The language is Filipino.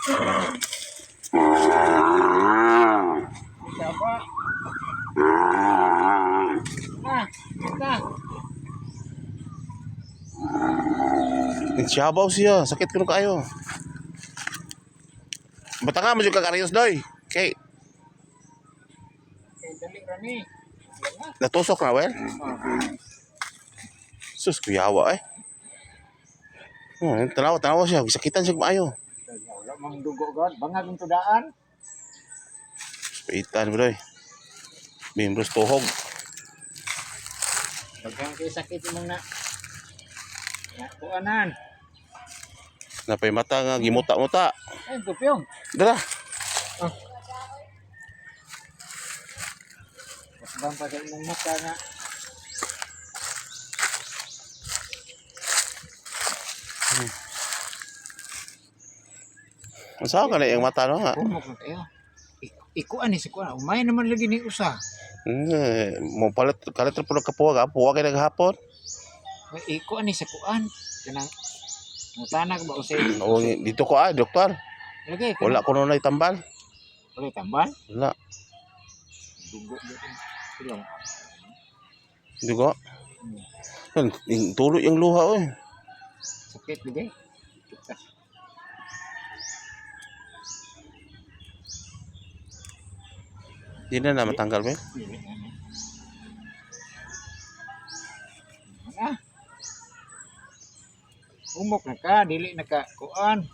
Siapa? Siyabaw siya, sakit kuno kayo. Bata nga mo jud kakariyos doy. Okay, Dali rani. natusok na well. Sus kuyawa eh. Oh, tanawa siya, sakitan siya maayo. Wala mang dugo god, bangag yung tudaan. Paitan bro. Membros tuhog. Daghang kay sakit mong na. Kuanan. Napay mata nga gimuta-muta. Ay, gupyong. Dara. Bang pa sa imong mata nga. Masa ka na yung mata no nga. Kumok na tayo. Ikuan ni si kuan. Umay naman lagi ni usa. Mo palit kalit ra pud kapuwag, puwag kay naghapon. Ikuan ni sa kuan. Kanang mutanag ba usay. O dito ko doktor. Lagi Wala ko na tambal. Wala tambal. Wala. Dugo dito. Dugo. Tulo yung luha oy. Sakit lagi. Di na matanggal ba? Umok na ka, dili na ka kuan.